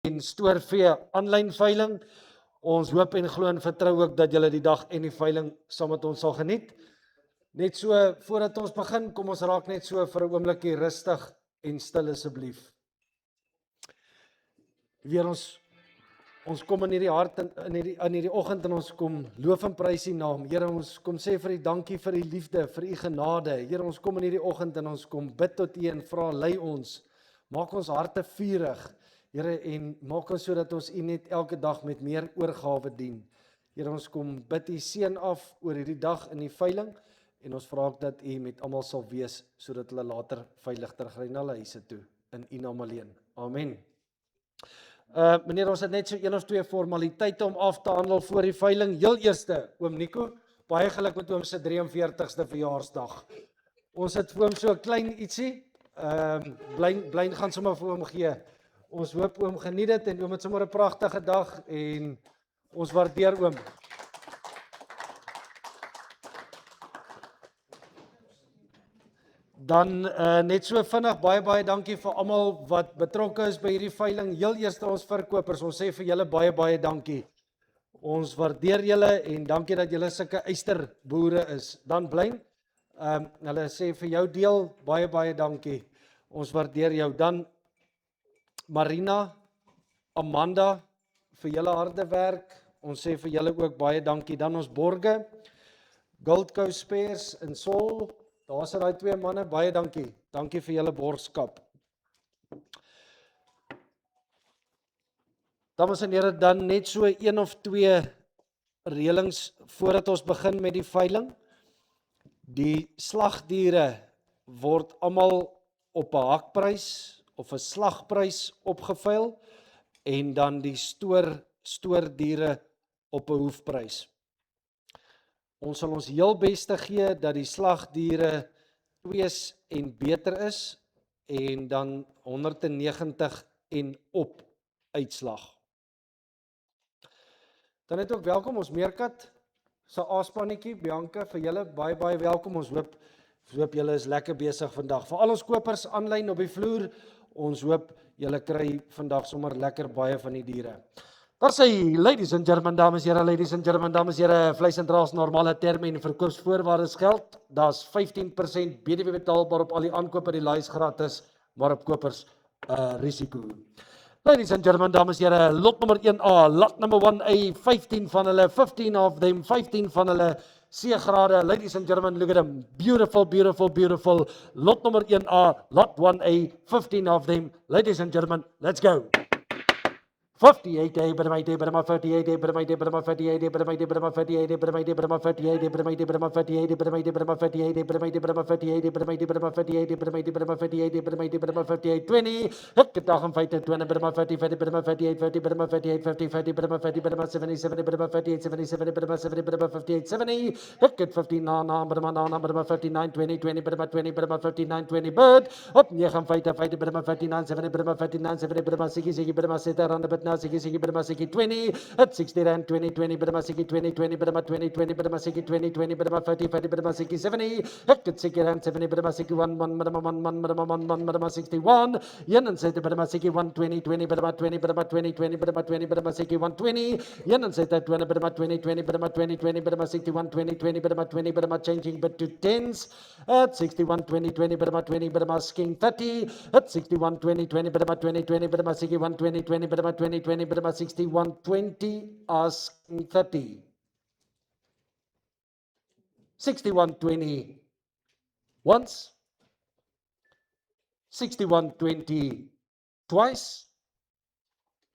en stoorvee aanlyn veiling. Ons hoop en glo en vertrou ook dat julle die dag en die veiling saam met ons sal geniet. Net so, voordat ons begin, kom ons raak net so vir 'n oombliekie rustig en stil asseblief. Weer ons kom in hierdie hart in hierdie oggend en ons kom loof en prys U naam. Here, ons kom sê vir U dankie vir U liefde, vir U genade. Here, ons kom in hierdie oggend en ons kom bid tot U en vra, lei ons. Maak ons harte vurig, Here, en maak ons sodat ons U net elke dag met meer oorgawe dien. Here, ons kom bid U seën af oor hierdie dag in die veiling en ons vra ook dat U met almal sal wees sodat hulle later veilig terugry na hulle huise toe in U naam alleen. Amen. Meneer, ons het net so 1 of 2 formaliteite om af te handel voor die veiling. Heel eerste, oom Nico, baie geluk met oom se 43ste verjaarsdag. Ons het vir hom so 'n klein ietsie, blyn gaan sommer vir hom gee. Ons hoop oom geniet dit en oom het sommer 'n pragtige dag en ons waardeer oom. Dan net so vinnig, baie dankie vir almal wat betrokke is by hierdie veiling. Heel eers ons verkopers, ons sê vir julle baie dankie. Ons waardeer julle en dankie dat julle sulke eysterboere is. Dan Blyn, hulle sê vir jou deel, baie dankie. Ons waardeer jou. Dan Marina, Amanda, vir julle harde werk. Ons sê vir julle ook baie dankie. Dan ons borge, Gold Coast Spares en Sol. Daar is daai 2 manne, baie dankie. Dankie vir julle borgskap. Dames en here, dan net so 1 of 2 reëlings voordat ons begin met die veiling. Die slagdiere word almal op 'n hakprys of 'n slagprys opgeveil en dan die stoordiere op 'n hoefprys. Ons sal ons heel beste gee dat die slagdiere 2 en beter is en dan 190 en op uitslag. Dan het ook welkom ons Meerkat se aspannetjie, Bianca, vir julle baie welkom. Ons hoop julle is lekker besig vandag. Vir al ons kopers aanlyn op die vloer, ons hoop julle kry vandag sommer lekker baie van die diere. Daar sê, ladies and gentlemen, dames en here, vleis en draas normale terme en verkoopsvoorwaardes geld. Daar's 15% BTW betaalbaar op al die aankope, die lys gratis, maar op kopers risiko. Ladies and gentlemen, dames en here, lot nommer 1A, lot number 1A, 15 van hulle, 15 of them, 15 van hulle C-grade. Ladies and gentlemen, look at them. Beautiful. Lot nummer 1A, lot 1A, 15 of them. Ladies and gentlemen, let's go. 58, but my 58, but my 58, but my 58, but my 58, but my 58, but my 58, but my 58, but my 58, but my 58, but my 58, but my 58, but my 58, but my 58, but my 58, but my 58, 20. Ek dag en feite 20, but my 50, but my 58, 50, but my 58, 50, 50, but my 50, but my 70, 70, but my 58, 77, but my 70, but my 58, 70. Ek het 15 na, but my 59, 20, 20, but my 20, but my 59, 20, but op 9 feite, but my 59, 70, but my 59, 70, but my 60, but my 70 rand, but now 60, but my 20, at 60 rand, 20, 20, but my 20, 20, but my 20, 20, but my 20, 20, but my 30, 30, but my 70, at 60 rand, 70, but my 61, 1, but my 61, yen and set, but my 61, 20, 20, but my 20, but my 20, 20, but my 20, but my 61, 20, yen and set that 20, but my 20, 20, but my 20, 20, but my 61, 20, 20, but my 20, but my changing, but to tens, at 61, 20, 20, but my 20, but my skin 30, at 61, 20, 20, but my 20, 20, but my 61, 20, 20, but my 20, 20, but my 61, 20, asking 30. 61, 20 once, 61, 20 twice,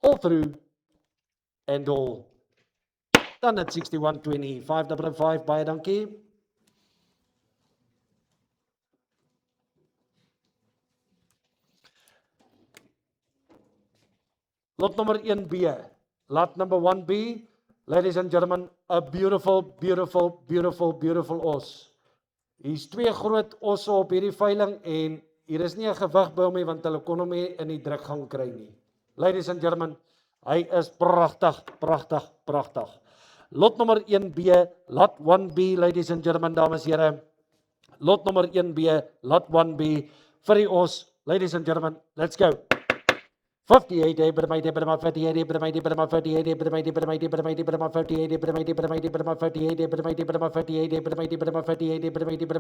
all through and all. Done at 61, 20, 555, baie dankie. Lot number 1B, lot number 1B, ladies and gentlemen, a beautiful os. Hier's 2 groot osse op hierdie veiling en hier is nie 'n gewig by hom nie want hulle kon hom nie in die drukgang kry nie. Ladies and gentlemen, hy is pragtig. Lot nummer 1B, lot 1B, ladies and gentlemen, dames en here. Lot nummer 1B, lot 1B, vir die os, ladies and gentlemen, let's go. 58, 58, 58, 58, 58, 58, 58, 58,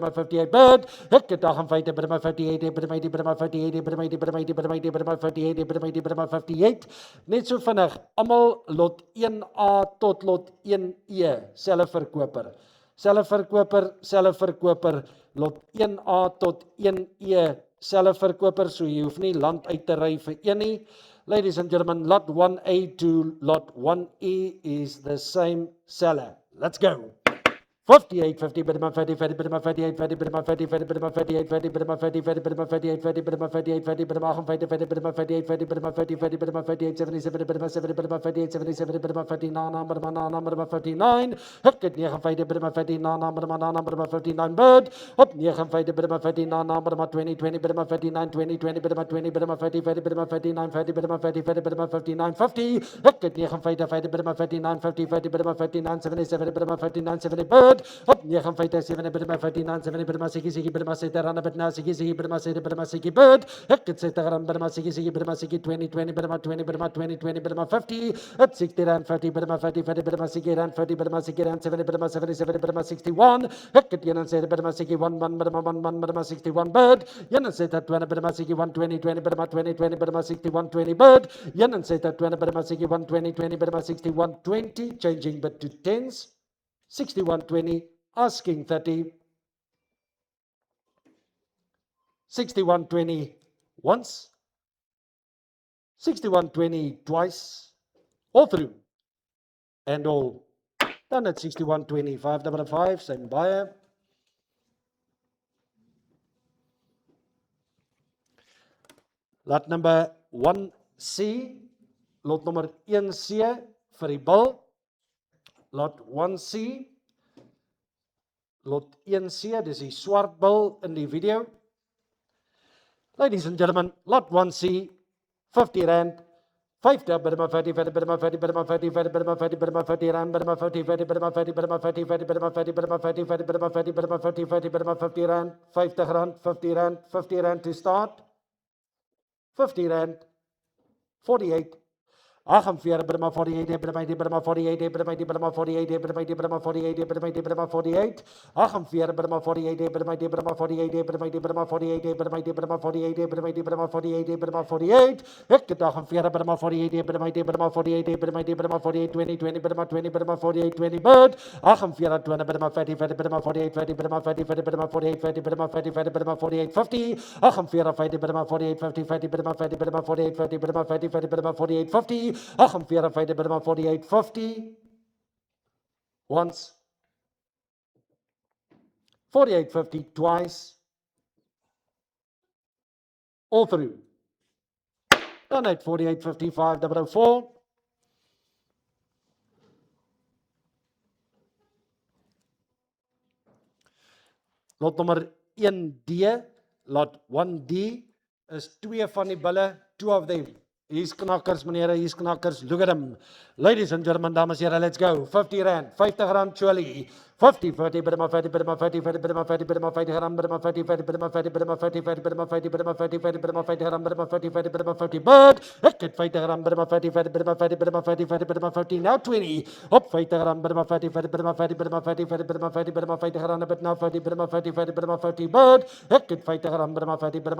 58, but ek het dag en feite 58, 58, net so vinnig, almal lot 1A tot lot 1E, selfe verkoper, lot 1A tot 1E, selfe verkoper, so jy hoef nie land uit te ry vir een nie. Ladies and gentlemen, lot 1A to lot 1E is the same seller. Let's go. 58, 50, 50, 50, 58, 50, 50, 50, 58, 50, 50, 50, 58, 50, 58, 50, 58, 50, 50, 58, 77, 58, 77, 59, ek het 59, 59, bird, op 59, 59, 20, 20, 59, 20, 20, 20, 50, 50, 59, 50, 50, 59, 50, ek het 59, 59, 50, 50, 59, 77, 59, 70, bird, op 59, 7, 59, 7, siki, randa, but now siki, bird, ek het 60 rand, siki, 20, 20, 20, 50, at 60 rand, 50, 50, siki, rand, 50, siki, rand, 7, 77, 61, ek het 71, siki, 1, 61, bird, yen set at 20, siki, 120, 20, 61, 20, bird, yen set at 20, siki, 120, 20, 61, 20, changing but to tens, 6120, asking 30, 6120 once, 6120 twice, all through, and all. Done at 6125, number 5, same buyer. Lot number 1C, lot nummer 1C vir die bil. Lot 1C, lot 1C, dis die swart bil in die video. Ladies and gentlemen, lot 1C, 50 rand, 50, 50, 50, 50, 50, 50, 50, 50, 50 rand, 50, 50, 50, 50, 50, 50, 50, 50 rand, 50 rand, 50 rand, 50 rand to start, 50 rand, 48, 48, 48, 48, 48, 48, 48, ek het 48, 20, 20, 20, bird, 48, 20, 50, 50, 48, 50, 50, 50, 48, 50, 50, 48, 50, 48, 50, 48, 50, 50, 50, 48, 50, 50, 48, 50, 48, 48, 50, once, 48, 50, twice, all through. Done at 48, 55, 004. Lot nummer 1D, lot 1D, is 2 van die bulle, 2 of them. Hier's knakkers, meneer, hier's knakkers. Look at them. Ladies and gentlemen, dames en here, let's go. 50 rand, 50 rand, Choli. 50, 50, 50, 50, 50, 50, 50, 50, 50 rand, 50, 50, 50, 50, 50, 50, 50, 50, 50, 50 rand, 50, 50, 50, bird. Ek het 50 rand, 50, 50, 50, 50, 50, 50, now 20. Op 50 rand, 50, 50, 50, 50, 50, 50 rand, but now 50, 50, 50, 50, bird. Ek het 50 rand, 50, 50, 50,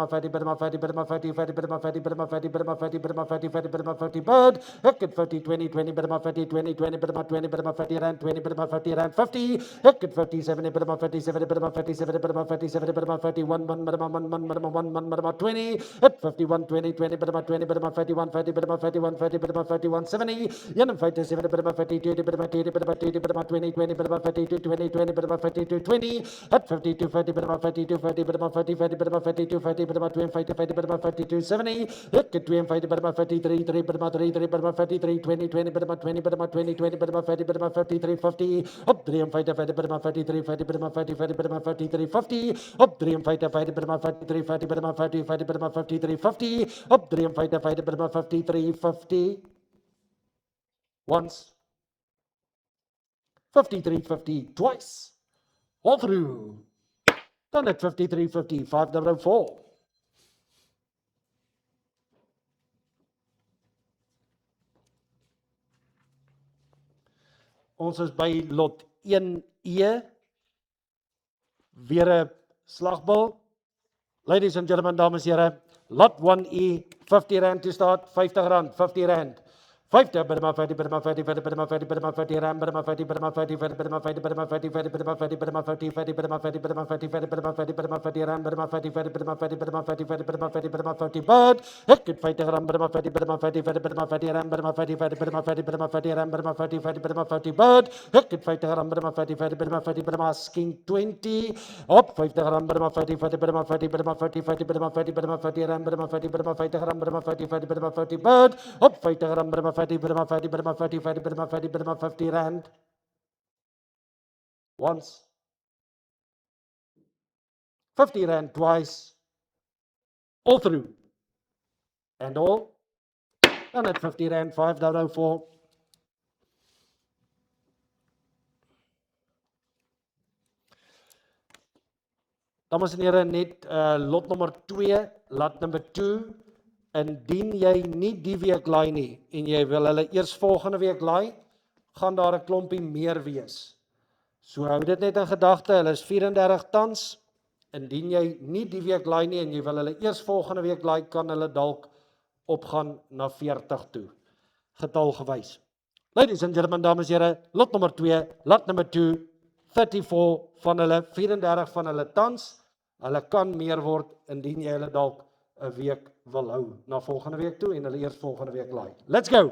50, 50, 50, bird. Ek het 50, 20, 20, 50, 20, 20, 20, 50 rand, 20, 50 rand, 50. Ek het 57, 57, 57, 57, 51, 20. At 51, 20, 20, 20, 51, 50, 51, 50, 51, 70. Yen 57, 52, 20, 20, 52, 20, 52, 20. At 52, 50, 52, 50, 50, 52, 50, 52, 70. Ek het 52, 53, 3, 53, 20, 20, 20, 53, 50. Op 53, 53, 50, 53, 50. Op 53, 53, 50, 53, 50. Op 53, 53, 50. Once. 53, 50, twice. All through. Done at 53, 50, 5, 4. Ons is by lot 1E. Weer 'n slagbal. Ladies and gentlemen, dames en here, lot 1E, R50 to start, R50, R50. 50, Burma 50, Burma 50, Burma 50, Burma 50, Ram, Burma 50, Burma 50, Burma 50, Burma 50, Burma 50, Burma 50, Burma 50, Burma 50, Burma 50, Burma 50, Ram, Burma 50, Burma 50, Burma 50, Burma 50, Burma 50, bird, Hekit 50, Ram, Burma 50, Burma 50, Burma 50, Ram, Burma 50, Burma 50, Burma 50, Ram, Burma 50, Burma 50, bird, Hekit 50, Ram, Burma 50, Burma 50, Burma asking 20, up 50, Ram, Burma 50, Burma 50, Burma 50, Burma 50, Burma 50, Ram, Burma 50, Burma 50, Ram, Burma 50, Burma 50, bird, up 50, Ram, Burma 50, Burma 50, Burma 50, Burma 50, Burma 50 rand. Once. 50 rand twice. All through. And all. And at 50 rand, 504. Dames en here, net lot nommer 2, lot number 2. Indien jy nie die week laai nie en jy wil hulle eers volgende week laai, gaan daar 'n klompie meer wees. So hou dit net in gedagte, hulle is 34 tans. Indien jy nie die week laai nie en jy wil hulle eers volgende week laai, kan hulle dalk opgaan na 40 toe. Getal gewys. Ladies and gentlemen, dames en here, lot nommer 2, lot number 2, 34 van hulle, 34 van hulle tans. Hulle kan meer word indien jy hulle dalk 'n week wil hou na volgende week toe en hulle eers volgende week laai. Let's go.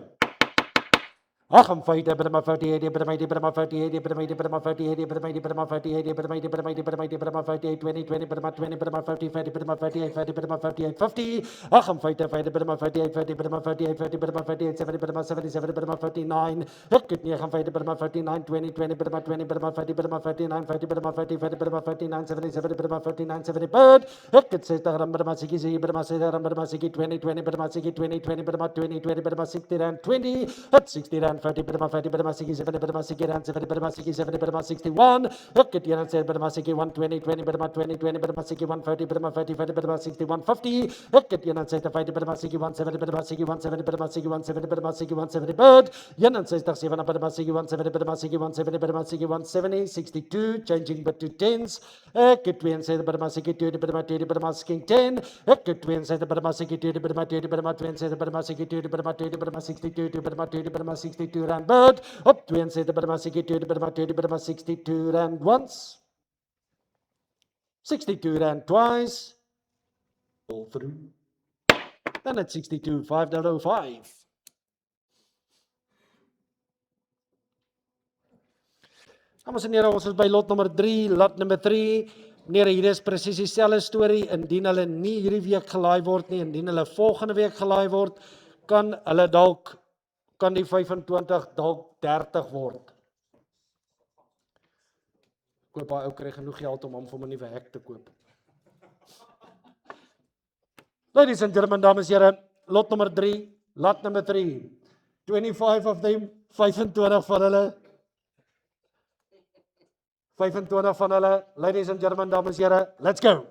Acham fighter, Burma 48, Burma 48, Burma 48, Burma 48, Burma 48, Burma 48, Burma 48, Burma 48, Burma 48, 20, 20, Burma 20, Burma 50, 50, Burma 58, 50, Burma 58, 50. Acham fighter, Burma 58, 50, Burma 58, 50, Burma 58, 70, Burma 77, Burma 59. Hekit nie gaan fighter, Burma 59, 20, 20, Burma 20, Burma 50, Burma 59, 50, Burma 50, 50, Burma 59, 77, Burma 59, 70. Bird. Hekit 60 rand, Burma 60, Burma 60 rand, Burma 60, 20, 20, Burma 60, 20, 20, Burma 20, 20, Burma 60 rand, 20. At 60 rand. 50, Burma 50, Burma 67, Burma 60, Rand 70, Burma 67, Burma 61, Hekit Rand 7, Burma 61, 20, 20, Burma 20, 20, Burma 61, 50, Burma 50, 50, Burma 61, 50, Hekit Rand 7, 50, Burma 61, 70, Burma 61, 70, Burma 61, 70, Burma 61, 70, bird, Rand 67, Burma 61, 70, Burma 61, 70, Burma 61, 70, 62, changing but to tens, Hekit Rand 7, Burma 62, Burma 20, Burma 10, Hekit Rand 7, Burma 62, Burma 20, Burma 20, Burma 62, Burma 20, Burma 62, Burma 20, Burma 62 rand bird, up 20, Burma 62, Burma 20, Burma 62 rand once, 62 rand twice, all through, then at 62, 5.05. Dames en here, ons is by lot nummer 3, lot number 3. Meneer, hier is presies dieselfde storie, indien hulle nie hierdie week gelaai word nie, indien hulle volgende week gelaai word, kan hulle dalk kan die 25 dalk 30 word. Koop hy ou kry genoeg geld om hom vir 'n nuwe hek te koop. Ladies and gentlemen, dames en here, lot nummer 3, lot number 3. 25 of them, 25 van hulle. 25 van hulle, ladies and gentlemen, dames en here, let's go.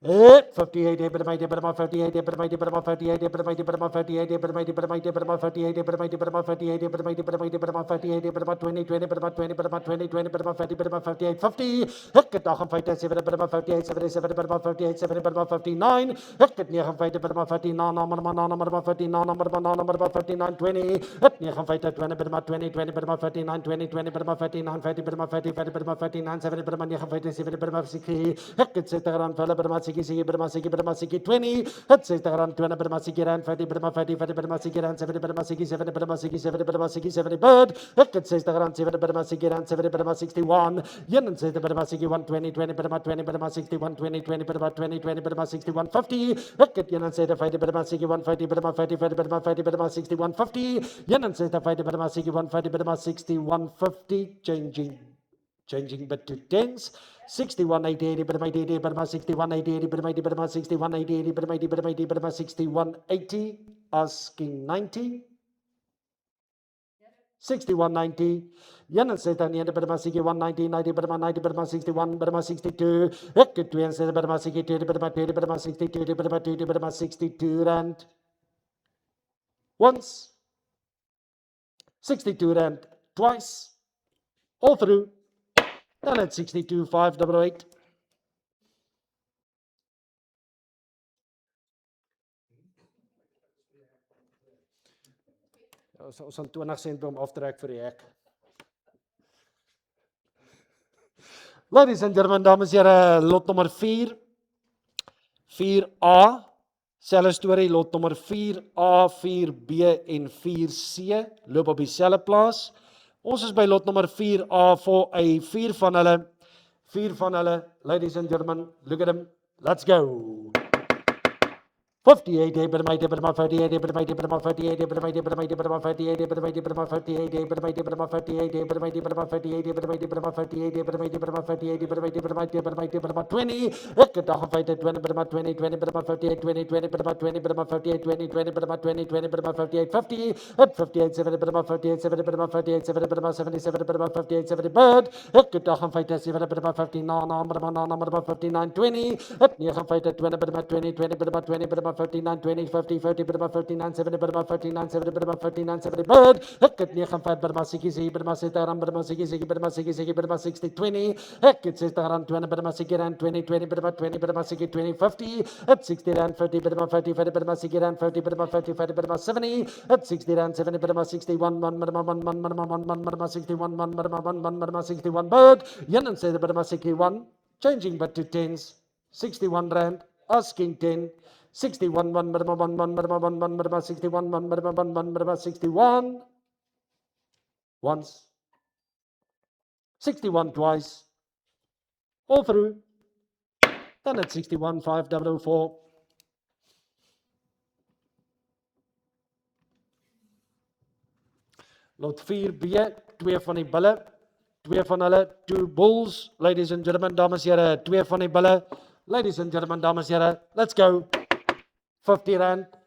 58, Burma 58, Burma 58, Burma 58, Burma 58, Burma 58, Burma 58, Burma 58, Burma 58, Burma 58, Burma 58, Burma 20, 20, Burma 20, Burma 20, 20, Burma 50, Burma 58, 50, Hekit 58, 7, Burma 58, 77, Burma 58, 7, Burma 59, Hekit 59, Burma 59, Burma 59, Burma 59, 20, Hekit 59, 20, Burma 20, 20, Burma 59, 20, 20, Burma 59, 50, Burma 50, 50, Burma 59, 7, Burma 59, 7, Burma 60, Hekit 60 rand, Burma 60, Burma 60, 20, het 60 rand, 20, Burma 60 rand, 50, Burma 50, 50, Burma 60 rand, 70, Burma 60, 70, Burma 60, 70, Burma 60, 70, bird, het 60 rand, 7, Burma 60 rand, 70, Burma 61, 61, Burma 61, 20, 20, Burma 20, Burma 61, 20, 20, Burma 20, 20, Burma 61, 50, het 61, 50, Burma 61, 50, Burma 50, 50, Burma 50, Burma 61, 50, 61, 50, Burma 61, 50, Burma 61, 50, changing but to tens, 61, 80, 80, Burma 80, Burma 61, 80, 80, Burma 80, Burma 61, 80, 80, Burma 80, Burma 80, Burma 61, 80, asking 90, 61, 90, Yan said that the Burma 61, 90, 90, Burma 90, Burma 61, Burma 62, Hekit 2 and said Burma 62, Burma 20, Burma 62, Burma 20, Burma 62 rand once, 62 rand twice, all through, done at 62,588. Ons gaan 20 sent by hom aftrek vir die hek. Ladies and gentlemen, dames en here, lot nommer 4. 4A, selfe storie, lot nommer 4A, 4B en 4C, loop op dieselfde plaas. Ons is by lot nommer 4A, 4A, 4 van hulle, ladies and gentlemen, look at them, let's go. 58, 58, 58, 58, 58, 58, 58, 58, 20. Ek het dag feite 20, 20, 20, 58, 20, 20, 20, 58, 20, 20, 20, 20, 58, 50, 58, 7, 58, 7, 58, 7, 77, 58, 70, bird. Ek het dag feite 7, 59, 59, 20, het 9 feite 20, 20, 20, 59, 20, 50, 50, 59, 70, 59, 70, 59, 70, bird. Ek het 9, 5, Sikkie, Burma, Sitaram, Burma, Sikkie, Burma, Sikkie, Burma, 60, 20. Ek het 60 rand, 20, Burma, Sikkie, rand, 20, 20, Burma, 20, Burma, Sikkie, 20, 50. Het 60 rand, 50, Burma, 50, 50, Burma, Sikkie, rand, 50, Burma, 50, 50, Burma, 70. Het 60 rand, 70, Burma, 61, 1, Burma, 1, 1, Burma, 1, 1, Burma, 61, 1, Burma, 1, 1, Burma, 61, bird. Yen said Burma, 61, changing but to tens, 61 rand, asking 10. 61, 1, 1, 1, 1, 1, 1, 1, 61, 1, 1, 1, 1, 61. Once. 61 twice. All through. Done at 61, 5,004. Lot 4B, 2 van die bulle. 2 van hulle, 2 bulls. Ladies and gentlemen, dames en here, 2 van die bulle. Ladies and gentlemen, dames en here, let's go. 50 rand.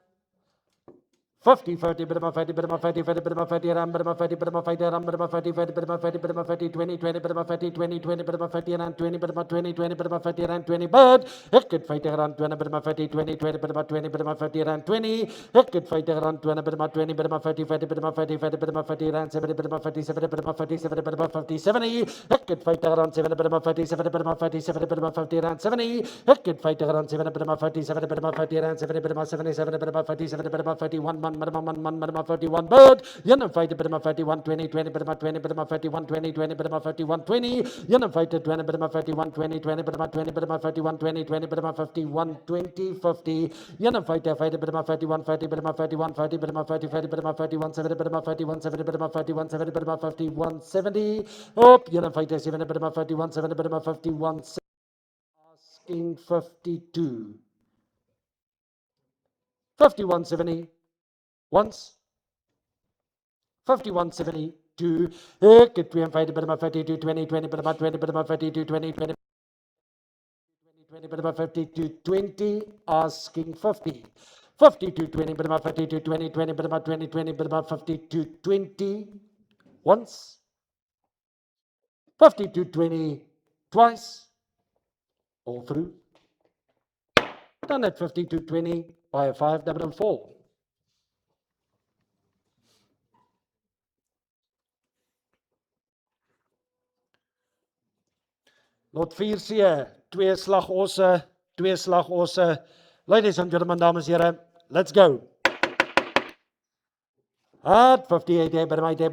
50, 50, Burma 50, Burma 50, 50, Burma 50, Ram, Burma 50, Burma 50, Ram, Burma 50, 50, Burma 50, Burma 50, 20, 20, Burma 50, 20, 20, Burma 50, Rand, 20, Burma 20, 20, Burma 50, Rand, 20, bird. Ek het 50 rand, 20, Burma 50, 20, 20, Burma 20, Burma 50, Rand, 20. Ek het 50 rand, 20, Burma 20, Burma 50, 50, Burma 50, 50, Burma 50, Rand, 70, Burma 50, 70, Burma 50, 70, Burma 50, 70. Ek het 50 rand, 7, Burma 50, 7, Burma 50, 7, Burma 50, Rand, 70. Ek het 50 rand, 7, Burma 50, 7, Burma 50, Rand, 70, Burma 77, Burma 50, 7, Burma 51, 1, 51, bird. Yen and fight Burma 51, 20, 20, Burma 20, Burma 51, 20, 20, Burma 51, 20. Yen and fight 20, Burma 51, 20, 20, Burma 20, Burma 51, 20, 20, Burma 51, 20, 50. Yen and fight Burma 51, 50, Burma 51, 50, Burma 50, 50, Burma 51, 70, Burma 51, 70, Burma 51, 70, Burma 51, 70. Up, Yen and fight 7, Burma 51, 7, Burma 51, asking 52. 51.70 once. 51.72. Ek het 52 Burma 52 20 20 Burma 20 Burma 52 20 20 20 Burma 52 20 asking 50. 52 20 Burma 52 20 20 Burma 20 20 Burma 52 20 once. 52 20 twice. All through. Done at 52 20 by a 5,4. Lot 4C, 2 slagosse, 2 slagosse. Ladies and gentlemen, dames en here, let's go. At 58, Burma 58,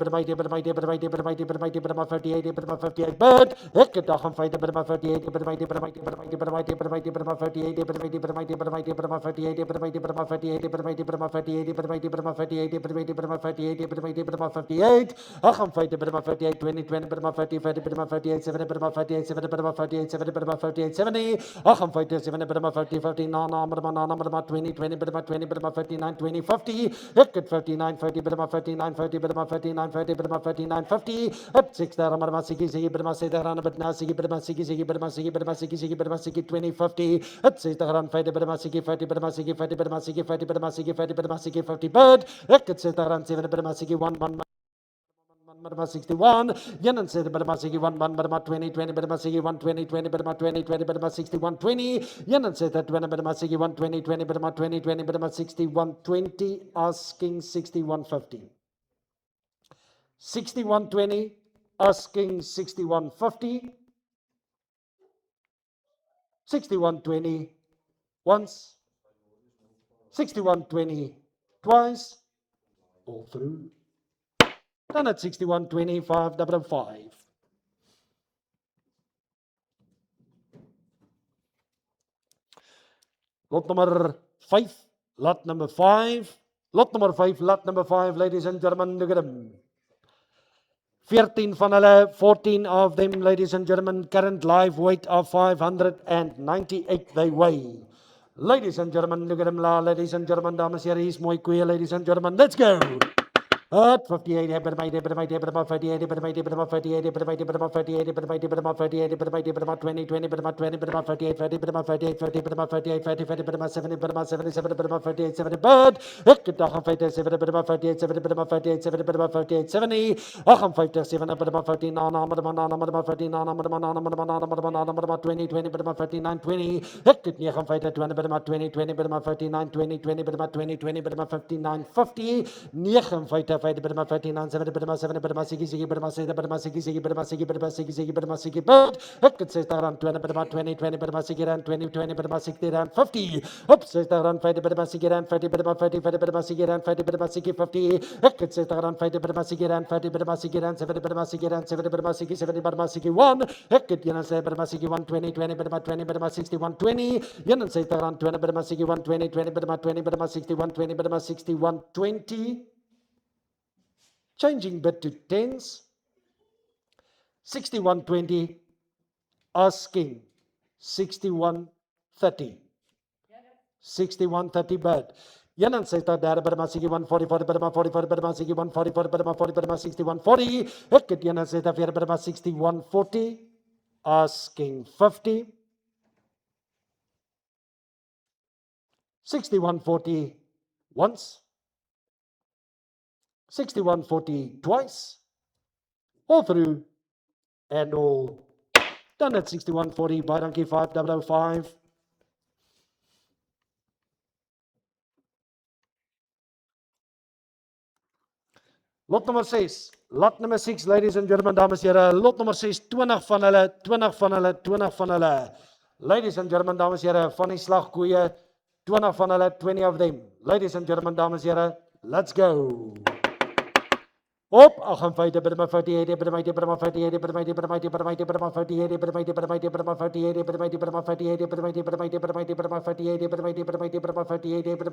bird. Ek het dag en feite Burma 58, Burma 58, Burma 58, Burma 58, Burma 58, Burma 58, Burma 58, Burma 58, Burma 58, Burma 58, Burma 58, Burma 58, Burma 58, Burma 58, Burma 58. Ag en feite Burma 58, 20, 20, Burma 50, 50, Burma 58, 7, Burma 58, 7, Burma 58, 7, Burma 58, 70. Ag en feite 7, Burma 50, 50, Burma 20, 20, Burma 20, Burma 59, 20, 50. Ek het 59, 50, Burma 59, 50, Burma 59, 50, Burma 59, 50. Up 6 there, Burma Sikkie, Burma say there, but now Sikkie, Burma Sikkie, Burma Sikkie, Burma Sikkie, Burma Sikkie, 20, 50. Up 6 there, and 50, Burma Sikkie, 50, Burma Sikkie, 50, Burma Sikkie, 50, Burma Sikkie, 50, Burma Sikkie, 50, bird. Ek het 6 there, and 7, Burma Sikkie, 1, 1, Burma 61. Yen said Burma Sikkie 1, 1, Burma 20, 20, Burma Sikkie 1, 20, 20, Burma 20, 20, Burma 61, 20. Yen said that when Burma Sikkie 1, 20, 20, Burma 20, 20, Burma 61, 20, asking 61, 50. 6120, asking 6150. 6120 once, 6120 twice, all through. Done at 6125, 555. Lot number 5, lot number 5, lot number 5, lot number 5, ladies and gentlemen, look at them. 14 van hulle, 14 of them, ladies and gentlemen, current live weight of 598 they weigh. Ladies and gentlemen, look at them, ladies and gentlemen, dames en heren, hier's mooi koeie, ladies and gentlemen, let's go! 58, 58, 58, 58, 58, 58, 58, 20, 20, 58, 58, 70, 57, 70, but ek het 58, 7, 58, 7, 58, 7, 58, 70, 58, 7, 59, 20, 20, 59, 20, ek het 59, 20, 20, 59, 20, 20, 20, 59, 50, 59, 59, 7, 60, but ek het 60 rand, 20, 20, 20, 60 rand, 20, 20, 60 rand, 50, op 60 rand, 50, 60 rand, 50, 50, 50, rand, 50, 50, ek het 60 rand, 50, 60 rand, 50, 60 rand, 7, 60 rand, 7, 60, 1, ek het 61, 20, 20, 20, 60, 120, 61 rand, 20, 60, 120, 20, 60, 120, 60, 120, changing bit to tens, 6120, asking 6130, 6130 bid. 61 derde bid maar 6140 bid maar 40 bid maar 6140 bid maar 40 bid maar 6140. Ek het 61 bid maar 6140, asking 50, 6140 once, 6140 twice, all through, and all done at 6140, by donkey 5005. Lot nummer 6, lot number 6, ladies and gentlemen, dames en heren, lot nummer 6, 20 van hulle, 20 van hulle, 20 van hulle. Ladies and gentlemen, dames en heren, van die slagkoeie, 20 van hulle, 20 of them. Ladies and gentlemen, dames en heren, let's go. Op 58 bid maar 58 bid maar 58 bid maar 58 bid maar 58 bid maar 58 bid maar 58 bid maar 58 bid maar 58 bid maar 58 bid maar 58 bid maar 58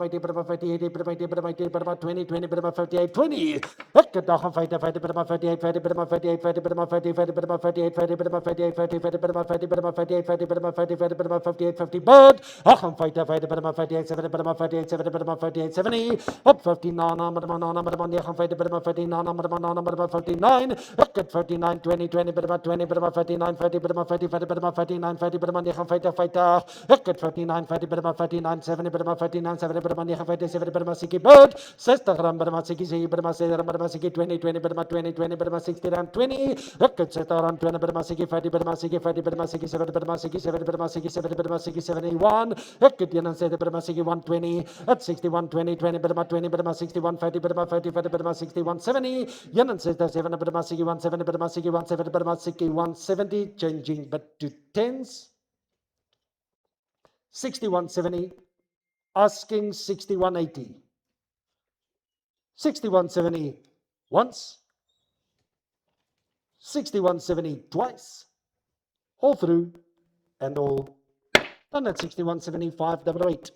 bid maar 58 bid maar 58 bid maar 20 20 bid maar 58 20. Ek het 58 bid maar 58 bid maar 58 bid maar 58 bid maar 58 bid maar 58 bid maar 58 bid maar 58 bid maar 58 bid maar 58 50 bid 58 bid maar 58 7 bid maar 58 7 bid maar 58 70 op 15 na 59 bid maar 15 na number 59, ek het 59, 20, 20, bid maar 20, bid maar 59, 50, bid maar 50, 50, bid maar 59, 50, bid maar 59, 50, ek het 59, 50, bid maar 59, 70, bid maar 59, 70, bid maar 59, 70, bid maar 60 bid, 60 rand, bid maar 60, bid maar 60 rand, bid maar 60, 20, 20, bid maar 20, 20, bid maar 60 rand, 20, ek het 60 rand, 20, bid maar 60, 50, bid maar 60, 50, bid maar 60, 70, bid maar 60, 70, bid maar 60, 70, bid maar 60, 71, ek het 71, bid maar 60, 120, at 61, 20, 20, bid maar 20, bid maar 61, 50, bid maar 50, 50, bid maar 61, 70, 7 bid maar 61, 7 bid maar 61, 7 bid maar 61, 70, changing but to tens, 6170, asking 6180, 6170 once, 6170 twice, all through, and all done at 6175 888.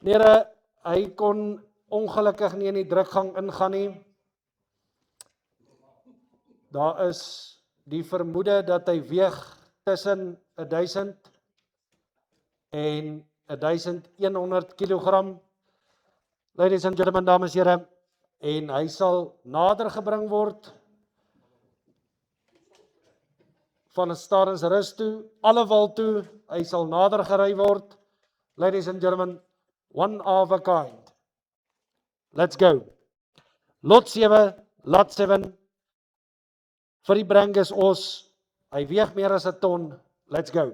Nere, hy kon ongelukkig nie in die drukgang ingaan nie. Daar is die vermoede dat hy weeg tussen 1000 en 1100 kilogram. Ladies and gentlemen, dames en heren, en hy sal nader gebring word van 'n Stadensrus toe, Allewal toe, hy sal nader gery word. Ladies and gentlemen, one of a kind. Let's go. Lot 7, lot 7. Vir die Brangus os, hy weeg meer as 'n ton. Let's go.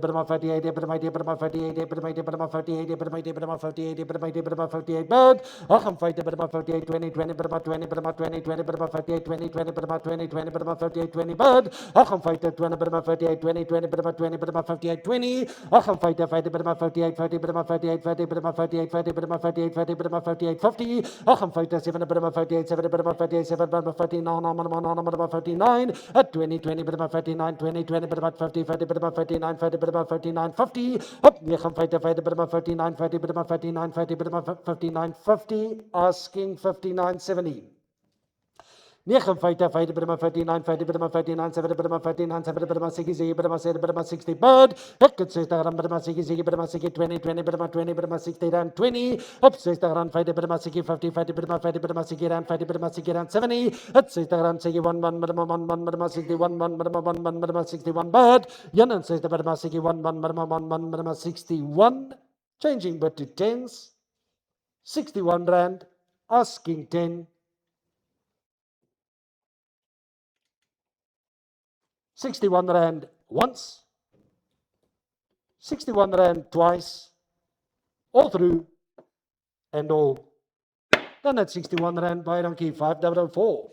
of 58, bit of my deep, bit of 58, bit of my deep, bit of 58, bit of my deep, bit of 58, bit of my deep, bit of 58, bird. I'm fighting bit of 58, 20, 20, bit of 20, bit of 20, 20, bit of 58, 20, 20, bit of 20, 20, bit of 58, 20, bird. I'm fighting 20, bit of 58, 20, 20, bit of 20, bit of 58, 20. I'm fighting bit of 58, 50, bit of 58, 50, bit of 58, 50, bit of 58, 50, bit of 58, 50. I'm fighting 7, bit of 58, 7, bit of 58, 7, bit of 59, bit of 59. At 20, 20, bit of 59, 20, 20, bit of 50, 50, bit of 59, 50, bit of 59, 50. Up, 9, 50, 50, bit of 59, 50, bit of 59, 50, bit of 59, 50. Asking 59, 70. 59, 50, bit of 59, 50, bit of 59, 70, bit of 59, 70, bit of 60, bit of 60, bit of 60, bird. Ek het 60 rand, bit of 60, bit of 60, 20, 20, bit of 20, bit of 60 rand, 20. Up 60 rand, 50, bit of 60, 50, 50, bit of 50, bit of 60 rand, 50, bit of 60 rand, 70. At 60 rand, 61, 1, bit of 1, 1, bit of 61, 1, bit of 1, 1, bit of 61, bird. Yan and 60, bit of 61, 1, bit of 1, 1, bit of 61. Changing but to tens. 61 rand, asking 10. 61 rand once, 61 rand twice, all through and all. Dan at 61 rand, baie dankie, 504.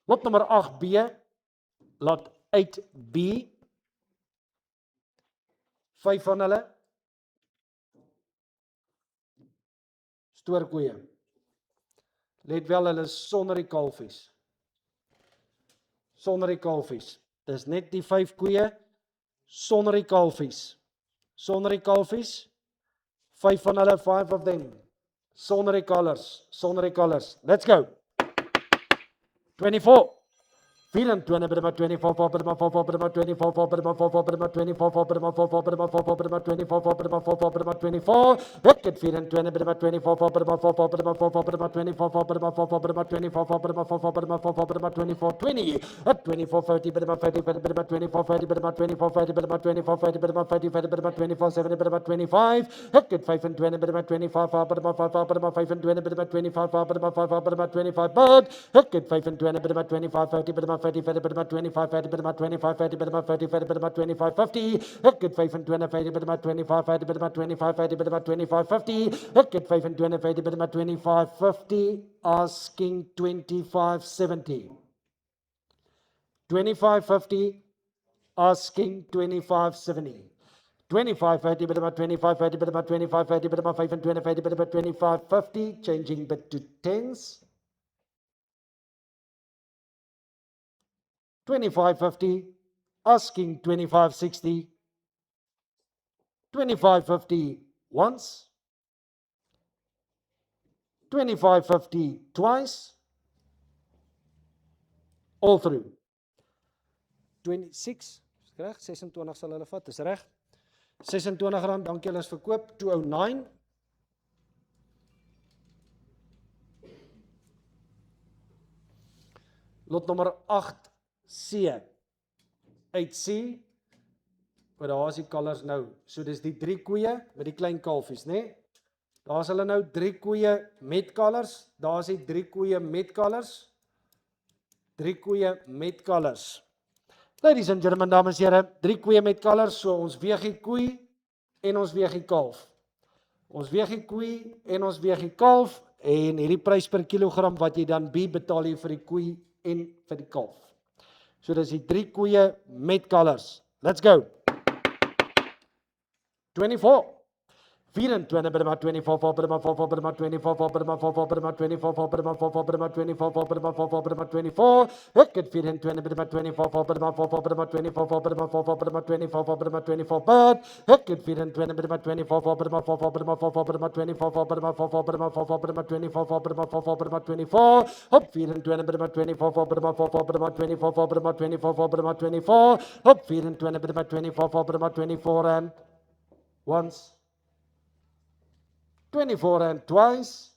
Lot nummer 8B, lot 8B, 5 van hulle, stoorkoeie. Let wel, hulle is sonder die kalfies. Sonder die kalfies. Dis net die 5 koeie, sonder die kalfies. Sonder die kalfies, 5 van hulle, 5 of them. Sonder die colors, sonder die colors. Let's go. 24. 24, bit of 24, 4, bit of 4, bit of 24, 4, bit of 4, bit of 24, 4, bit of 4, bit of 4, bit of 24, 4, bit of 4, bit of 24. Wicked 24, bit of 24, 4, bit of 4, bit of 4, bit of 24, 4, bit of 4, bit of 24, 4, bit of 4, bit of 4, bit of 24, 20. At 24, 30, bit of 30, bit of 24, 30, bit of 24, 30, bit of 24, 30, bit of 30, bit of 24, 70, bit of 25. Wicked 5 and 20, bit of 25, 4, bit of 5, bit of 5 and 20, bit of 25, 4, bit of 5, bit of 25, bird. Wicked 5 and 20, bit of 25, 30, bit of 30, 40, 25, 30, 25, 30, 30, 40, 25, 50. Ek het 25, 30, 25, 30, 25, 30, 25, 50. Ek het 25, 30, 25, 50. Asking 25, 70. 25, 50. Asking 25, 70. 25, 30, bit about 25, 30, bit about 25, 30, bit about 5 and 20, 30, bit about 25, 50, changing bit to tens. 25, 50, asking 25, 60. 25, 50 once. 25, 50 twice. All through. 26, reg, 26 sal hulle vat, dis reg. R26, dankie, hulle is verkoop, 209. Lot nommer 8C, 8C, maar daar is die kalvers nou, so dis die 3 koeie met die klein kalfies, né? Daar is hulle nou 3 koeie met kalvers, daar is die 3 koeie met kalvers, 3 koeie met kalvers. Ladies and gentlemen, dames en here, 3 koeie met kalvers, so ons weeg die koei en ons weeg die kalf. Ons weeg die koei en ons weeg die kalf, en hierdie prys per kilogram wat jy dan betaal jy vir die koei en vir die kalf. So dis die 3 koeie met kalvers. Let's go. 24. 24, bit about 24, 4, bit about 4, 4, bit about 24, 4, bit about 4, 4, bit about 24, 4, bit about 4, 4, bit about 24, 4, bit about 4, 4, bit about 24. It could fit in 20, bit about 24, 4, bit about 4, 4, bit about 24, 4, bit about 4, 4, bit about 24, 4, bit about 24. But it could fit in 20, bit about 24, 4, bit about 4, 4, bit about 4, 4, bit about 24, 4, bit about 4, 4, bit about 4, 4, bit about 24, 4, bit about 4, 4, bit about 24. Up fit in 20, bit about 24, 4, bit about 4, 4, bit about 24, 4, bit about 24, 4, bit about 24. Up fit in 20, bit about 24, 4, bit about 24 and once. 24 and twice,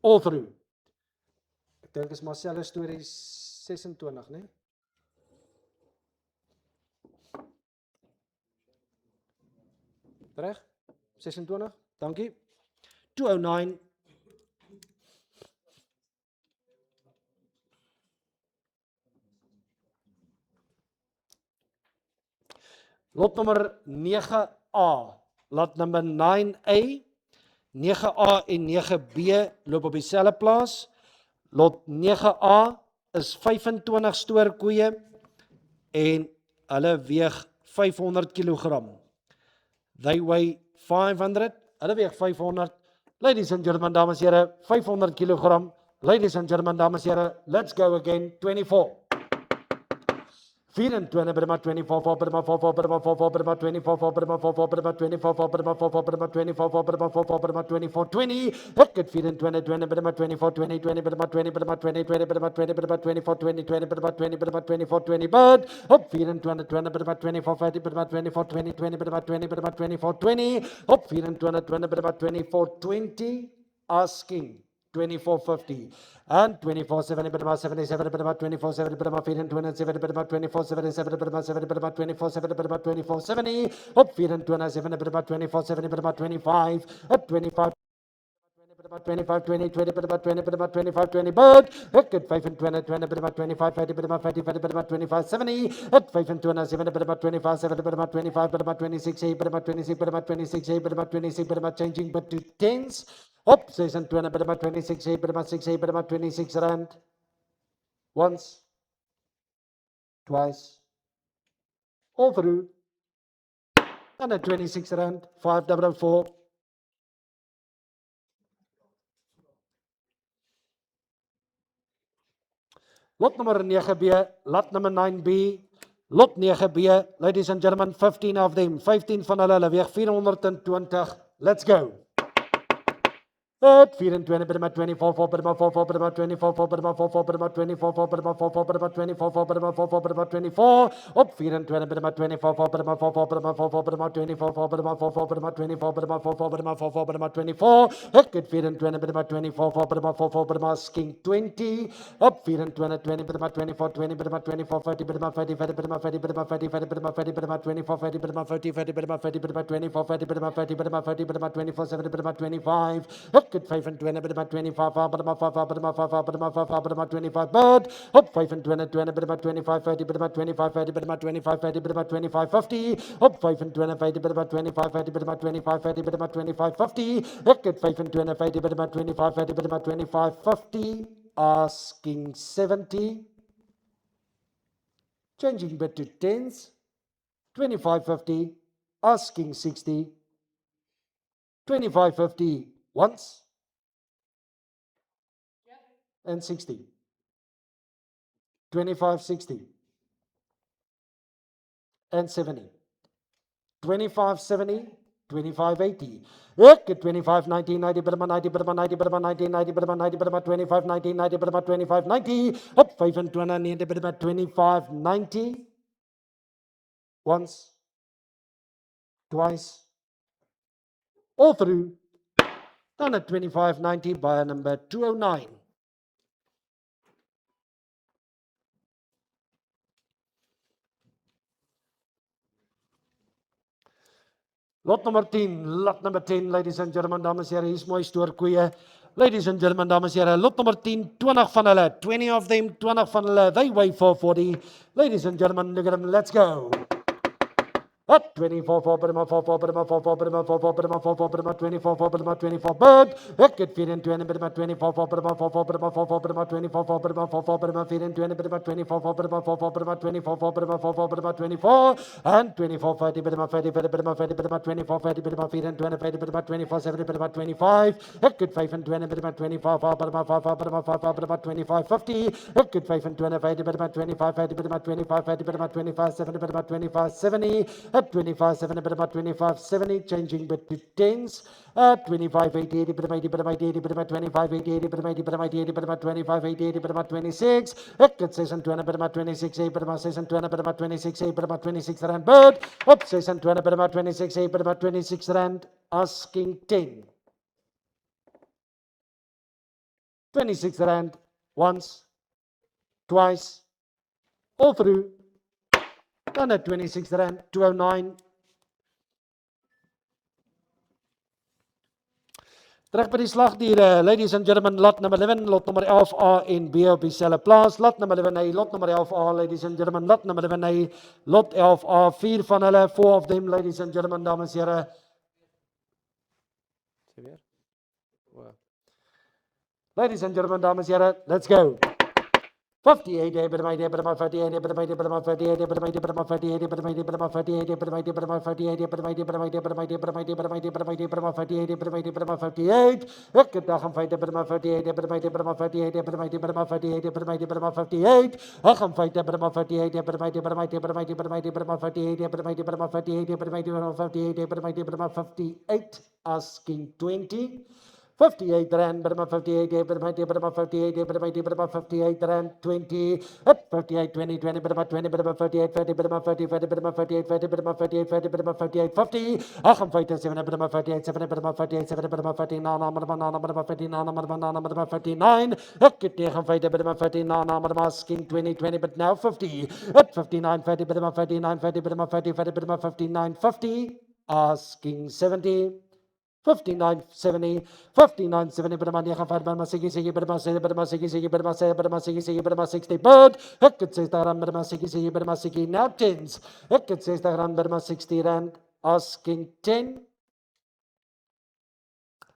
all through. Ek dink is Marcella storie 26, né? Reg? 26, dankie. 209. Lot nummer 9A. Lot number 9A, 9A en 9B loop op dieselfde plaas. Lot 9A is 25 stoorkoeie en hulle weeg 500 kilogram. They weigh 500, hulle weeg 500. Ladies and gentlemen, dames en here, 500 kilogram. Ladies and gentlemen, dames en here, let's go again, 24. 24, bit about 24, 4, bit about 4, 4, bit about 4, 4, bit about 24, 4, bit about 4, 4, bit about 24, 4, bit about 4, 4, bit about 24, 4, bit about 4, 4, bit about 24, 20. It could fit in 20, 20, bit about 24, 20, 20, bit about 20, bit about 20, 20, bit about 20, bit about 24, 20, 20, bit about 20, bit about 24, 20. But up fit in 20, 20, bit about 24, 30, bit about 24, 20, 20, bit about 20, bit about 24, 20. Up fit in 20, 20, bit about 24, 20. Asking 24.50 and 24.70, bit about 77, bit about 24.70, bit about 27, bit about 24.77, bit about 7, bit about 24.7, bit about 24.70, up 27, bit about 24.70, bit about 25, at 25. About 25, 20, 20, bit about 20, bit about 25, 20, but at 5 and 20, 20, bit about 25, 30, bit about 30, 30, bit about 25, 70, at 5 and 27, bit about 25, 7, bit about 25, bit about 26, 8, bit about 26, bit about 26, 8, bit about 26, bit about changing, but to tens, up 6 and 20, bit about 26, 8, bit about 6, 8, bit about 26 rand, once, twice, all through, and at 26 rand, 544. Lot number 9B, lot number 9B, lot 9B, ladies and gentlemen, 15 of them, 15 van hulle weeg 420, let's go. At 24, bit about 24, 4, bit about 4, 4, bit about 24, 4, bit about 4, 4, bit about 24, 4, bit about 4, 4, bit about 24, 4, bit about 4, 4, bit about 24, up 24, bit about 24, 4, bit about 4, 4, bit about 4, 4, bit about 24, 4, bit about 4, 4, bit about 24, bit about 4, 4, bit about 4, 4, bit about 24, at 24, bit about 24, 4, bit about 4, 4, bit about asking 20, up 24, 20, bit about 24, 20, bit about 24, 30, bit about 30, 30, bit about 30, bit about 30, 30, bit about 30, bit about 24, 30, bit about 30, 30, bit about 30, bit about 24, 30, bit about 30, bit about 30, bit about 24, 7, bit about 25, Good 5 and 20, bit about 25, bit about 5, bit about 5, bit about 5, bit about 25, bird. Hop 5 and 20, 20, bit about 25, 30, bit about 25, 30, bit about 25, 30, bit about 25, 50. Hop 5 and 20, 30, bit about 25, 30, bit about 25, 30, bit about 25, 50. Good 5 and 20, 30, bit about 25, 30, bit about 25, 50. Asking 70. Changing bit to tens. 25.50. Asking 60. 25.50 once. And 60. 25.60. And 70. 25.70. 25.80. Okay, 25.90, 90, bit about 90, bit about 90, bit about 90, 90, bit about 90, bit about 25.90, 90, bit about 25.90. Up 5 and 20, bit about 25.90. Once. Twice. All through. Done at 25.90 by number 209. Lot nummer 10, ladies and gentlemen, dames en here, hier's mooi stoorkoeie. Ladies and gentlemen, dames en here, lot nummer 10, 20 van hulle, 20 of them, 20 van hulle, they weigh 440. Ladies and gentlemen, look at them, let's go. Up 24, 4, 4, 4, 4, 4, 4, 4, 4, 4, 4, 4, 4, 4, 24, 4, 24, bird. Look at 4 and 20, 24, 4, 4, 4, 4, 4, 4, 24, 4, 4, 4, 4 and 20, 24, 4, 4, 4, 24, 4, 24, and 24, 30, 30, 24, 30, 4 and 20, 24, 7, 25. Look at 5 and 20, 25, 25, 50. Look at 5 and 25, 25, 25, 25, 7, 25, 70. At 25, 7, about 25, 70, changing bit to tens. At 25, 80, 80, 80, 25, 80, 80, 80, 25, 80, about 26. At 6 and 20, about 26, 8, about 6 and 20, about 26, 8, about 26 rand bird. Up 6 and 20, about 26, 8, about 26 rand. Asking 10. 26 rand once, twice, all through. Done at 26 rand, 209. Terug by die slagdiere, ladies and gentlemen, lot number 11, lot nummer 11A en B op dieselfde plaas. Lot nummer 11A, lot nummer 11A, ladies and gentlemen, lot nummer 11A, lot 11A, 4 van hulle, 4 of them, ladies and gentlemen, dames en here. Ladies and gentlemen, dames en here, let's go. 58, 58, 58, 58, 58, 58, 58, 58, 58, asking 20. 58 rand, 58, 58, 58 rand, 20, 58, 20, 20, 20, 58, 30, 30, 38, 38, 38, 50, 58, 7, 58, 7, 58, 7, 59, okay, 59, asking 20, 20, but now 50, 59, 30, 59, 30, 59, 50, asking 70. 59, 70, 59, 70, but I'm not but I'm 60, but I'm 60, but I'm 60, but I'm 60, but I'm 60, but I'm 60, but heck, it says that I'm but I'm 60, but I'm 60, now tens. Heck, it says that I'm but I'm 60 rand, asking 10,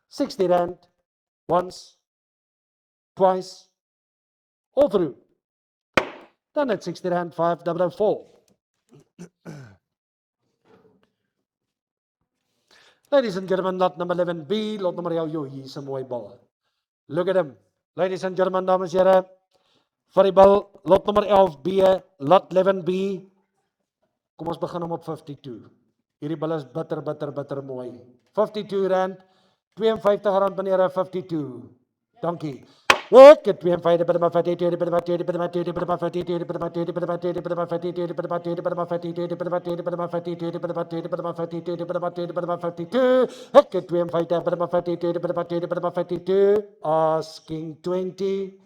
60 rand, once, twice, all through. Then at 60 rand, 504. Ladies and gentlemen, lot number 11B, lot nummer jou, hier's 'n mooi bal. Look at him. Ladies and gentlemen, dames en here, vir die bal, lot nummer 11B, lot 11B. Kom ons begin hom op 52. Hierdie bal is bitter mooi. 52 rand, 52 rand meneer, 52. Dankie. Ek het 52 by my 52 by my 52 by my 52 by my 52 by my 52 by my 52 by my 52 by my 52 by my 52 by my 52 by my 52 by my 52 by my 52 by my 52 by my 52. Ek het 52 by my 52 by my 52 by my 52, asking 20.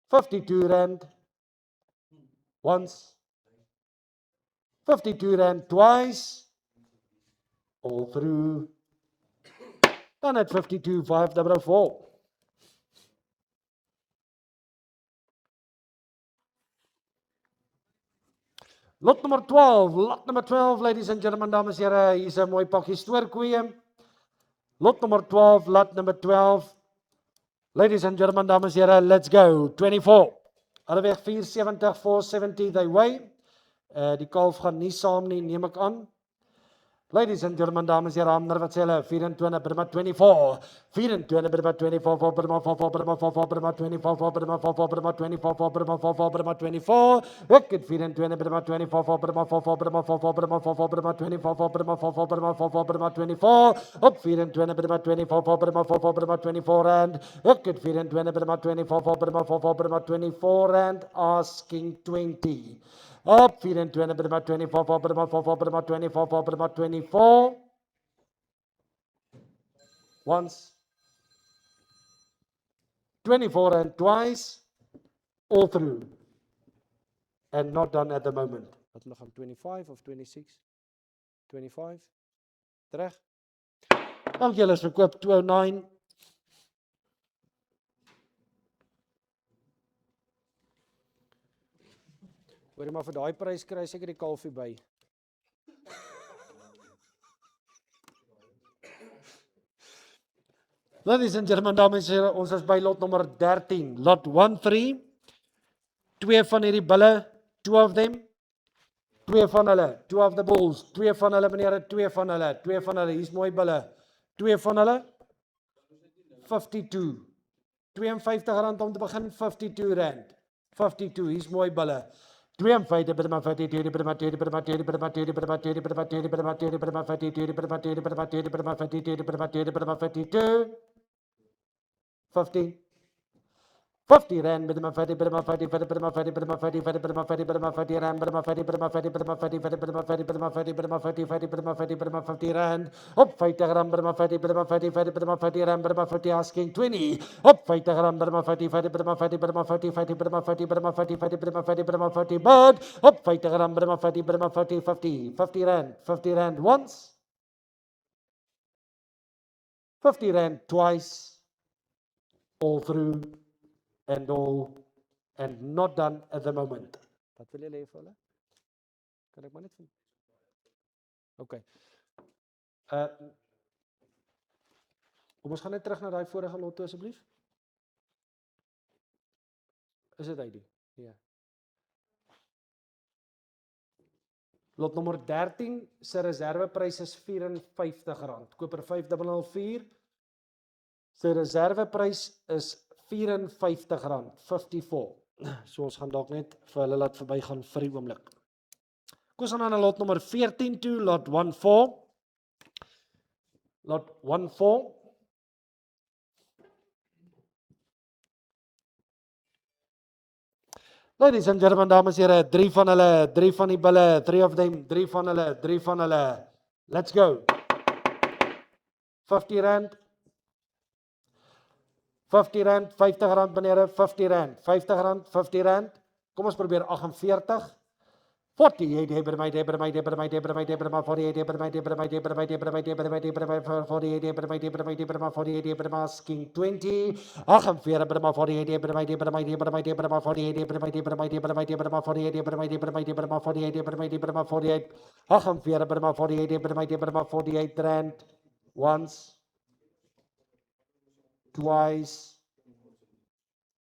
52 rand once, 52 rand twice, all through. Dan at 52,544. Lot nummer 12, ladies and gentlemen, dames en here, hier's 'n mooi pakkie stoorkoeie. Lot nummer 12, lot number 12. Ladies and gentlemen, dames en here, let's go. 24. Hulle 470, 470 they weigh. Die kalf gaan nie saam nie, neem ek aan. Ladies and gentlemen, dames en here, ander wat sê hulle 24 Brima 24. 24 Brima 24 for Brima 4 Brima 4 Brima 24 for Brima 4 Brima 24 for Brima 4 Brima 24. Ek het 24 Brima 24 for Brima 4 Brima 4 Brima 4 Brima 24 for Brima 4 Brima 4 Brima 24. Op 24 Brima 24 for Brima 4 Brima 24 and ek het 24 Brima 24 for Brima 4 Brima 24 and asking 20. Up 24 Brima 24 for Brima 4 Brima 24 for Brima 24. Once. 24 and twice. All through. And not done at the moment. Wat hulle gaan 25 of 26? 25. Terug. Dankie julle is verkoop 209. Hoor jy maar vir daai prys kry seker die kalfie by. Ladies and gentlemen, dames en here, ons is by lot nummer 13. Lot 13. Twee van hierdie bulle, two of them. Twee van hulle, two of the bulls. Twee van hulle meneer, twee van hulle. Twee van hulle, hier's mooi bulle. Twee van hulle 52. R52 om te begin, R52. 52, hier's mooi bulle. 52 Brima 52 Brima 52 Brima 52 Brima 52 Brima 52 Brima 52 Brima 52 Brima 52 Brima 52 Brima 52 Brima 52 Brima 52 Brima 52 50 50 rand Brima 50 Brima 50 Brima 50 Brima 50 Brima 50 Brima 50 rand Brima 50 Brima 50 Brima 50 Brima 50 Brima 50 Brima 50 Brima 50 Brima 50 rand op 50 rand Brima 50 Brima 50 Brima 50 rand Brima 50 asking 20 op 50 rand Brima 50 Brima 50 Brima 50 Brima 50 Brima 50 Brima 50 Brima 50 but op 50 rand Brima 50 Brima 50 50 rand once 50 rand twice all through and all and not done at the moment. Wat wil jy hê vir hulle? Kan ek maar net vind. Okay. Kom ons gaan net terug na daai vorige lotto asseblief. Is dit ID? Ja. Lot nommer 13 se reserveprys is R54. Koper 5004. Sy reserveprys is R54, 54. So ons gaan dalk net vir hulle laat verbygaan vir die oomblik. Kom ons gaan aan lot nommer 14 toe, lot 14. Lot 14. Ladies and gentlemen, dames en here, drie van die bulle, three of them, drie van hulle. Let's go. 50 rand. 50 rand, 50 rand meneer, 50 rand, 50 rand, 50 rand. Kom ons probeer 48. 48 Deber my 48 asking 20 48 rand once twice,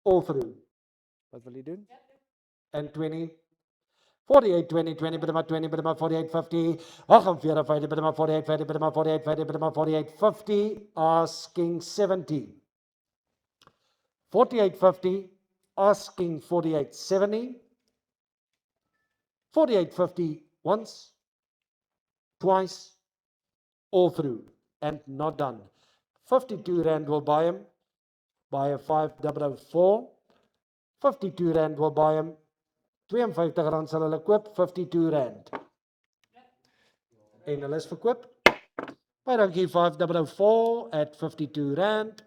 all through. Wat wil jy doen? And 20. 48, 20, 20, Brima 20, Brima 48, 50. 48, Brima 48, 50, Brima 48, 50, Brima 48, 50. Asking 70. 48, 50. Asking 48, 70. 48, 50. Once, twice, all through. And not done. 52 rand will buy him. Buy a 5004. 52 rand will buy him. 52 rand sal hulle koop. 52 rand. En hulle is verkoop. Baie dankie 5004 at 52 rand.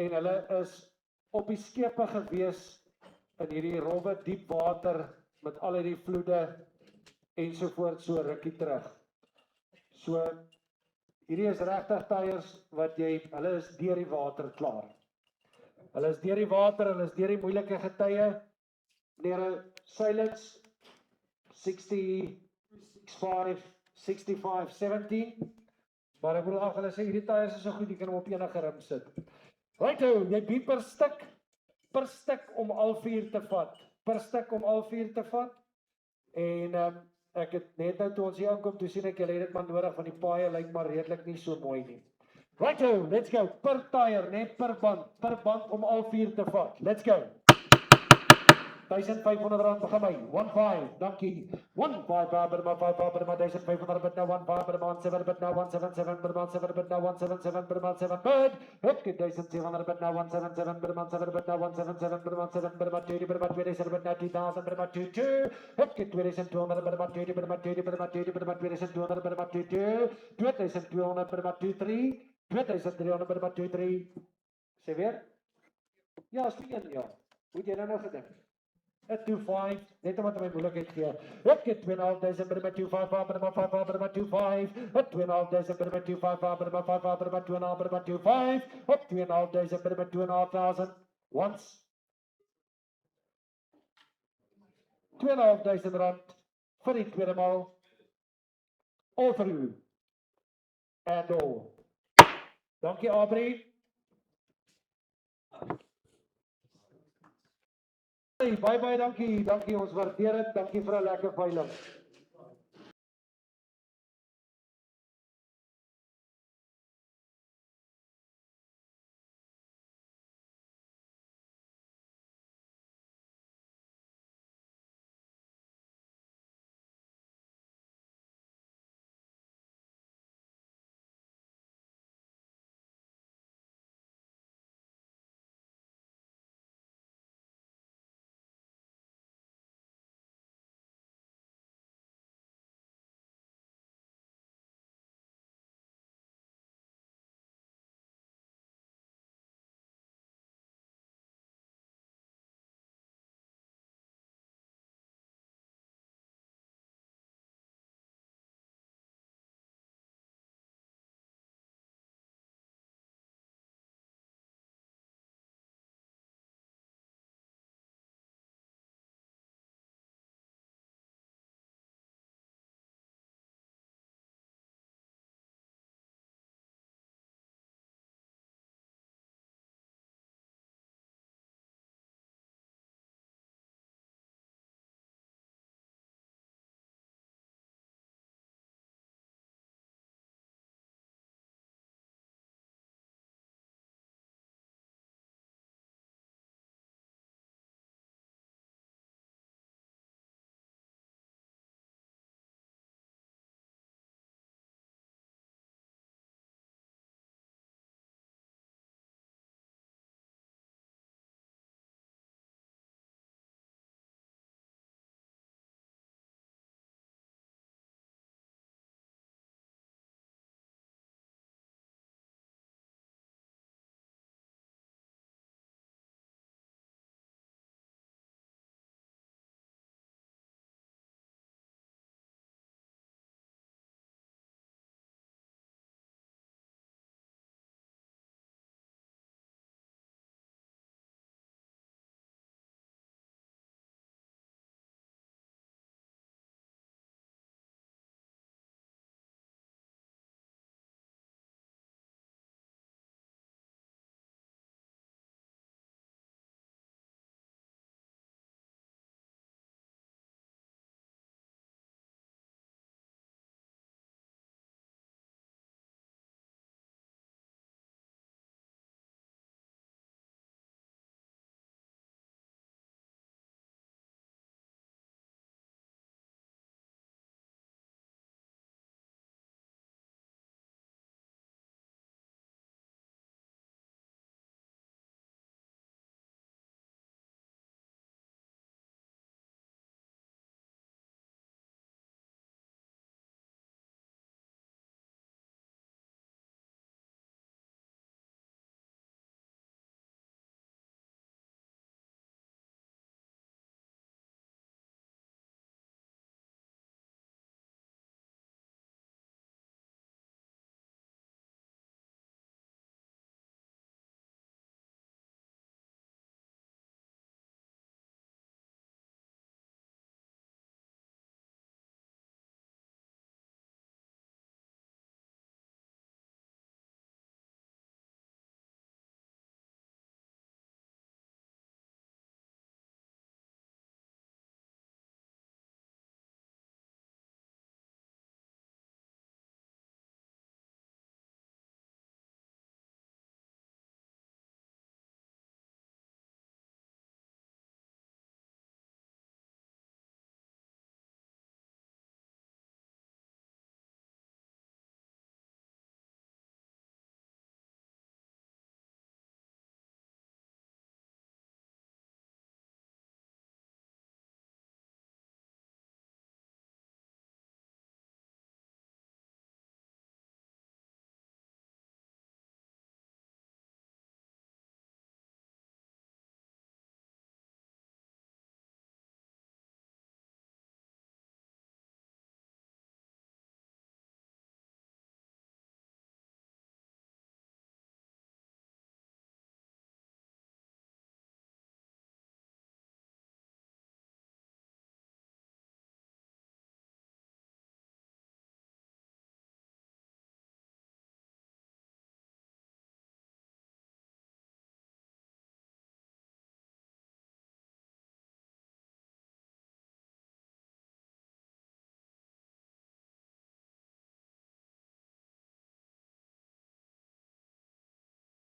en hulle is op die skepe gewees in hierdie rowwe diep water met al hierdie vloede ensovoorts so rukkie terug. So hierdie is regtig tyres wat hulle is deur die water klaar. Hulle is deur die water, hulle is deur die moeilike getye. Meneer Silence 65, 65, 17. Maar ek wil af hulle sê hierdie tyres is so goed, jy kan hom op enige rim sit. Righto, jy bied per stuk om al 4 te vat. Per stuk om al 4 te vat. En ek het net nou toe ons hier aankom, toe sien ek julle het dit maar nodig, want die paaie lyk maar redelik nie so mooi nie. Righto, let's go. Per tyre, net per band om al 4 te vat. Let's go. R1,500 begin my. 1,5, dankie. 1,5 maar 5 1,500 bid nou 1,5 per maand 7 bid nou 177 per maand 7 bid nou 177 per maand 7 bid. Ek 1,700 bid nou 177 per maand 7 bid nou 177 per maand 7 per maand 2 per maand 2000 bid nou 2000 per maand 22. Ek 2,200 per maand 2 per maand 2 per maand 2 per maand 2,200 per maand 22. 2,200 per maand 23. 2,300 per maand 23. Sê weer? Ja, sien ja. Moet jy nou gedink? 25, net omdat my moeilikheid gee. Ek het 2,500 per my 25 per my 5 per my 25. Ek 2,500 per my 25 per my 5 per my 2,5 per my 25. Ek 2,500 per my 2,500. Once. R2,500 vir die tweede maal. All through. And all. Dankie Aubrey. Baie dankie, ons waardeer dit. Dankie vir 'n lekker veiling.